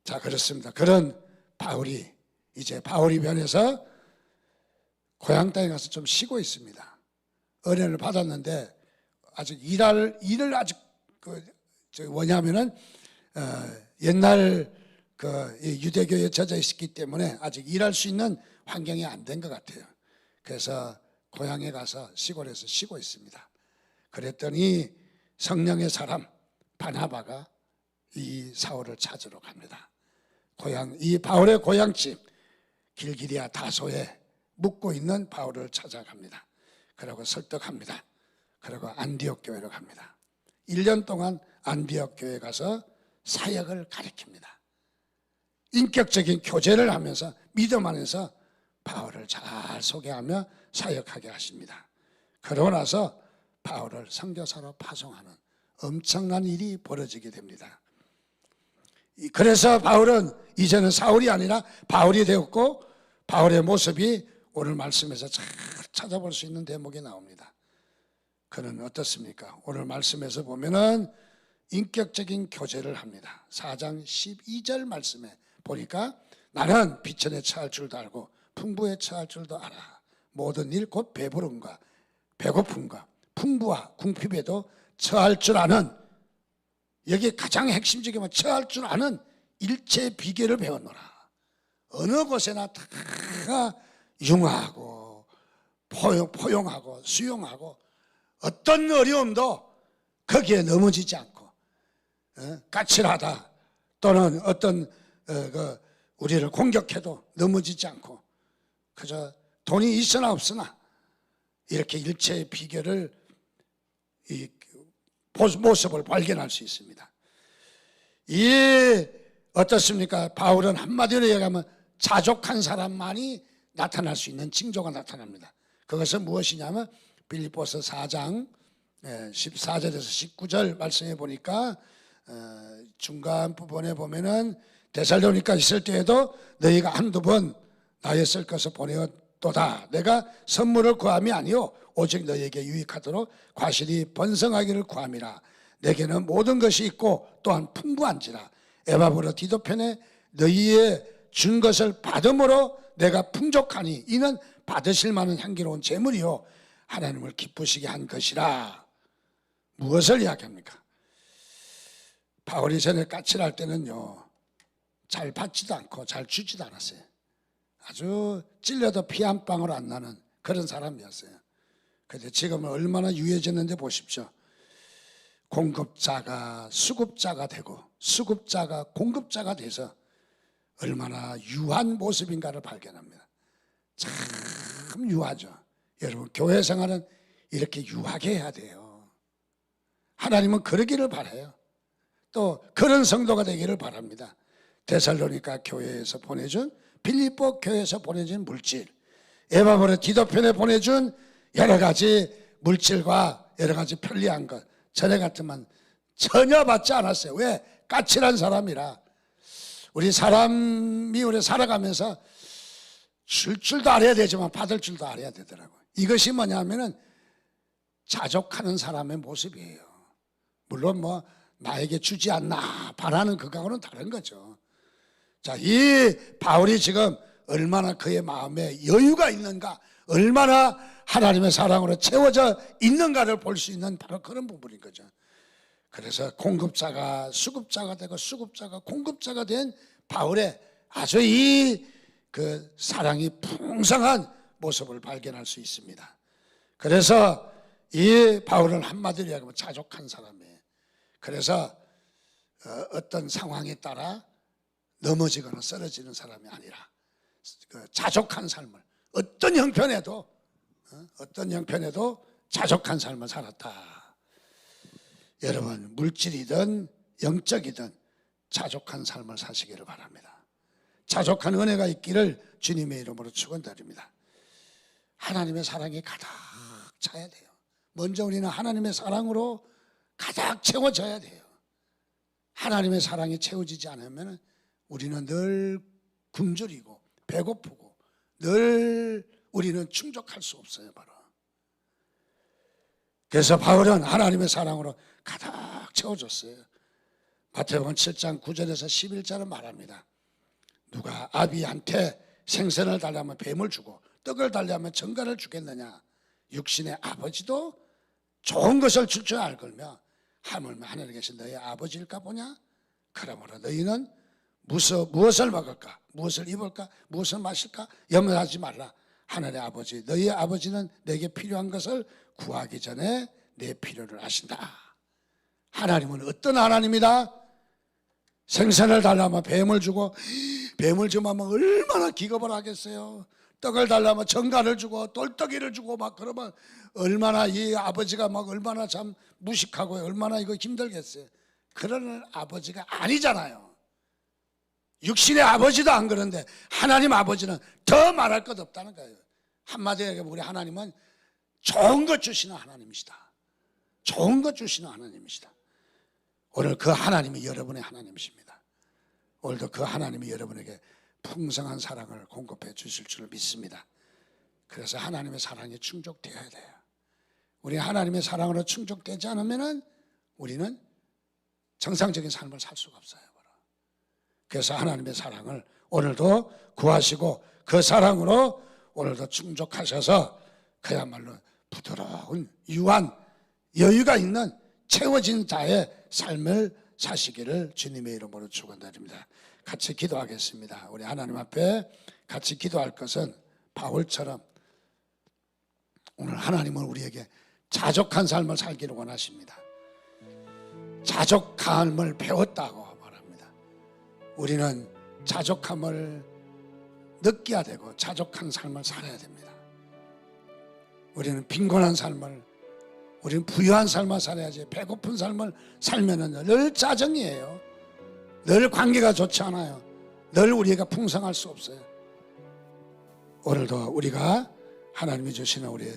자, 그렇습니다. 그런 바울이 이제 바울이 변해서 고향 땅에 가서 좀 쉬고 있습니다. 은혜를 받았는데 아직 일을 아직 뭐냐면은 옛날 유대교에 젖어 있었기 때문에 아직 일할 수 있는 환경이 안 된 것 같아요. 그래서 고향에 가서 시골에서 쉬고 있습니다. 그랬더니 성령의 사람 바나바가 이 사울을 찾으러 갑니다. 이 바울의 고향집 길기리아 다소에 묵고 있는 바울을 찾아갑니다. 그리고 설득합니다. 그리고 안디옥 교회로 갑니다. 1년 동안 안디옥 교회에 가서 사역을 가르칩니다. 인격적인 교제를 하면서 믿음 안에서 바울을 잘 소개하며 사역하게 하십니다. 그러고 나서 바울을 선교사로 파송하는 엄청난 일이 벌어지게 됩니다. 그래서 바울은 이제는 사울이 아니라 바울이 되었고 바울의 모습이 오늘 말씀에서 잘 찾아볼 수 있는 대목이 나옵니다. 그는 어떻습니까? 오늘 말씀에서 보면은 인격적인 교제를 합니다. 4장 12절 말씀에 보니까 나는 비천에 처할 줄도 알고 풍부에 처할 줄도 알아. 모든 일 곧 배부름과 배고픔과 풍부와 궁핍에도 처할 줄 아는, 여기 가장 핵심적인 처할 줄 아는 일체의 비결을 배웠노라. 어느 곳에나 다 융화하고 포용하고 수용하고 어떤 어려움도 거기에 넘어지지 않고 까칠하다 또는 어떤 우리를 공격해도 넘어지지 않고 그저 돈이 있으나 없으나 이렇게 일체의 비결을 이 모습을 발견할 수 있습니다. 이 어떻습니까? 바울은 한마디로 얘기하면 자족한 사람만이 나타날 수 있는 징조가 나타납니다. 그것은 무엇이냐면 빌립보서 4장 14절에서 19절 말씀해 보니까 중간 부분에 보면은 데살로니가 있을 때에도 너희가 한두 번 나의 쓸 것을 보내었도다. 내가 선물을 구함이 아니요 오직 너희에게 유익하도록 과실이 번성하기를 구함이라. 내게는 모든 것이 있고 또한 풍부한지라. 에바브로 디도편에 너희의 준 것을 받음으로 내가 풍족하니 이는 받으실 만한 향기로운 제물이요 하나님을 기쁘시게 한 것이라. 무엇을 이야기합니까? 바울이 전에 까칠할 때는요 잘 받지도 않고 잘 주지도 않았어요. 아주 찔려도 피 한 방울 안 나는 그런 사람이었어요. 그런데 지금은 얼마나 유해졌는데 보십시오. 공급자가 수급자가 되고 수급자가 공급자가 돼서 얼마나 유한 모습인가를 발견합니다. 참 유하죠. 여러분 교회 생활은 이렇게 유하게 해야 돼요. 하나님은 그러기를 바라요. 또 그런 성도가 되기를 바랍니다. 데살로니가 교회에서 보내준, 빌립보 교회에서 보내준 물질, 에바브로 디도편에 보내준 여러 가지 물질과 여러 가지 편리한 것, 전에 같으면 전혀 받지 않았어요. 왜? 까칠한 사람이라. 우리 사람이 우리 살아가면서 줄 줄도 알아야 되지만 받을 줄도 알아야 되더라고요. 이것이 뭐냐면은 자족하는 사람의 모습이에요. 물론 뭐 나에게 주지 않나 바라는 그거하고는 다른 거죠. 자, 이 바울이 지금 얼마나 그의 마음에 여유가 있는가, 얼마나 하나님의 사랑으로 채워져 있는가를 볼 수 있는 바로 그런 부분인 거죠. 그래서 공급자가 수급자가 되고 수급자가 공급자가 된 바울의 아주 그 사랑이 풍성한 모습을 발견할 수 있습니다. 그래서 이 바울은 한마디로 이야기하면 자족한 사람이에요. 그래서 어떤 상황에 따라 넘어지거나 쓰러지는 사람이 아니라 자족한 삶을 어떤 형편에도 자족한 삶을 살았다. 여러분 물질이든 영적이든 자족한 삶을 사시기를 바랍니다. 자족한 은혜가 있기를 주님의 이름으로 축원드립니다. 하나님의 사랑이 가득 차야 돼요. 먼저 우리는 하나님의 사랑으로 가득 채워져야 돼요. 하나님의 사랑이 채워지지 않으면 우리는 늘 굶주리고 배고프고 늘 우리는 충족할 수 없어요. 바로. 그래서 바울은 하나님의 사랑으로 가득 채워졌어요. 마태복음 7장 9절에서 11절은 말합니다. 누가 아비한테 생선을 달라면 뱀을 주고 떡을 달라면 전갈을 주겠느냐. 육신의 아버지도 좋은 것을 줄 줄 알걸며 하물며 하늘에 계신 너희 아버지일까 보냐. 그러므로 너희는 무엇을 먹을까, 무엇을 입을까, 무엇을 마실까 염려하지 말라. 하늘의 아버지, 너희 아버지는 내게 필요한 것을 구하기 전에 내 필요를 아신다. 하나님은 어떤 하나님이다? 생선을 달라면 뱀을 주고, 뱀을 주면 얼마나 기겁을 하겠어요. 떡을 달라면 정갈을 주고 똘떡이를 주고 막 그러면 얼마나 이 아버지가 막 얼마나 참 무식하고 얼마나 이거 힘들겠어요. 그런 아버지가 아니잖아요. 육신의 아버지도 안 그런데 하나님 아버지는 더 말할 것 없다는 거예요. 한마디로 얘기하면 우리 하나님은 좋은 것 주시는 하나님이시다. 좋은 것 주시는 하나님이시다. 오늘 그 하나님이 여러분의 하나님이십니다. 오늘도 그 하나님이 여러분에게 풍성한 사랑을 공급해 주실 줄 믿습니다. 그래서 하나님의 사랑이 충족되어야 돼요. 우리 하나님의 사랑으로 충족되지 않으면 우리는 정상적인 삶을 살 수가 없어요. 그래서 하나님의 사랑을 오늘도 구하시고 그 사랑으로 오늘도 충족하셔서 그야말로 부드러운 유한 여유가 있는 채워진 자의 삶을 사시기를 주님의 이름으로 축원드립니다. 같이 기도하겠습니다. 우리 하나님 앞에 같이 기도할 것은 바울처럼 오늘 하나님은 우리에게 자족한 삶을 살기를 원하십니다. 자족함을 배웠다고 말합니다. 우리는 자족함을 느껴야 되고 자족한 삶을 살아야 됩니다. 우리는 빈곤한 삶을, 우리는 부유한 삶을 살아야지. 배고픈 삶을 살면은 늘 짜증이에요. 늘 관계가 좋지 않아요. 늘 우리가 풍성할 수 없어요. 오늘도 우리가 하나님이 주시는 우리의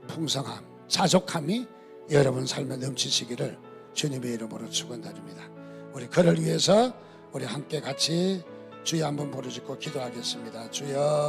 풍성함, 자족함이 여러분 삶에 넘치시기를 주님의 이름으로 축원드립니다. 우리 그를 위해서 우리 함께 같이 주여 한번 부르짖고 기도하겠습니다. 주여.